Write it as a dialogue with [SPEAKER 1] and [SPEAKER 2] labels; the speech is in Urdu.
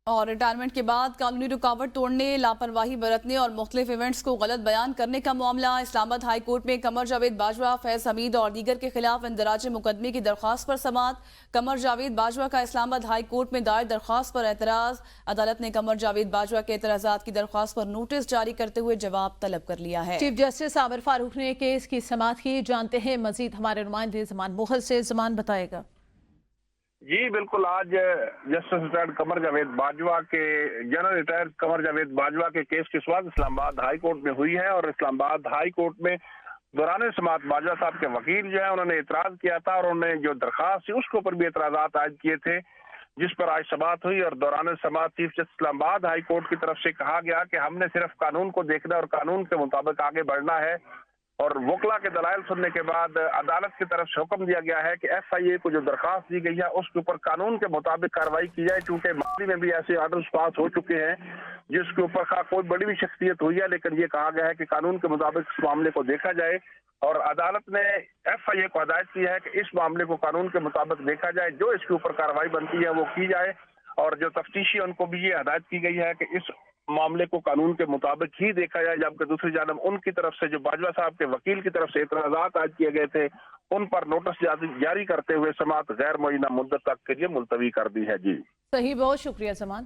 [SPEAKER 1] اور ریٹائرمنٹ کے بعد قانونی رکاوٹ توڑنے، لاپرواہی برتنے اور مختلف ایونٹس کو غلط بیان کرنے کا معاملہ اسلام آباد ہائی کورٹ میں قمر جاوید باجوہ، فیض حمید اور دیگر کے خلاف اندراج مقدمے کی درخواست پر سماعت۔ قمر جاوید باجوہ کا اسلام آباد ہائی کورٹ میں دائر درخواست پر اعتراض۔ عدالت نے قمر جاوید باجوہ کے اعتراضات کی درخواست پر نوٹس جاری کرتے ہوئے جواب طلب کر لیا ہے۔
[SPEAKER 2] چیف جسٹس عامر فاروق نے کیس کی سماعت کی، جانتے ہیں مزید ہمارے نمائندے زمان مغل سے۔ زمان بتائے گا۔
[SPEAKER 3] جی بالکل، آج جسٹس ریٹائرڈ قمر جاوید باجوہ کے جنرل ریٹائرڈ قمر جاوید باجوہ کے کیس کی سماعت اسلام آباد ہائی کورٹ میں ہوئی ہے، اور اسلام آباد ہائی کورٹ میں دوران سماعت باجوہ صاحب کے وکیل جو ہیں انہوں نے اعتراض کیا تھا، اور انہوں نے جو درخواست تھی اس کے اوپر بھی اعتراضات عائد کیے تھے، جس پر آج سماعت ہوئی۔ اور دوران سماعت چیف جسٹس اسلام آباد ہائی کورٹ کی طرف سے کہا گیا کہ ہم نے صرف قانون کو دیکھنا اور قانون کے مطابق آگے بڑھنا ہے، اور وکلا کے دلائل سننے کے بعد عدالت کی طرف سے حکم دیا گیا ہے کہ ایف آئی اے کو جو درخواست دی گئی ہے اس کے اوپر قانون کے مطابق کارروائی کی جائے، چونکہ ماضی میں بھی ایسے آرڈرز پاس ہو چکے ہیں جس کے اوپر کوئی بڑی بھی شخصیت ہوئی ہے، لیکن یہ کہا گیا ہے کہ قانون کے مطابق اس معاملے کو دیکھا جائے، اور عدالت نے ایف آئی اے کو ہدایت کی ہے کہ اس معاملے کو قانون کے مطابق دیکھا جائے، جو اس کے اوپر کارروائی بنتی ہے وہ کی جائے، اور جو تفتیشی ان کو بھی یہ ہدایت کی گئی ہے کہ اس معاملے کو قانون کے مطابق ہی دیکھا جائے، جبکہ دوسری جانب ان کی طرف سے جو باجوہ صاحب کے وکیل کی طرف سے اعتراضات عائد کیے گئے تھے ان پر نوٹس جاری کرتے ہوئے سماعت غیر معینہ مدت تک کے لیے ملتوی کر دی ہے۔ جی
[SPEAKER 2] صحیح، بہت شکریہ زمان۔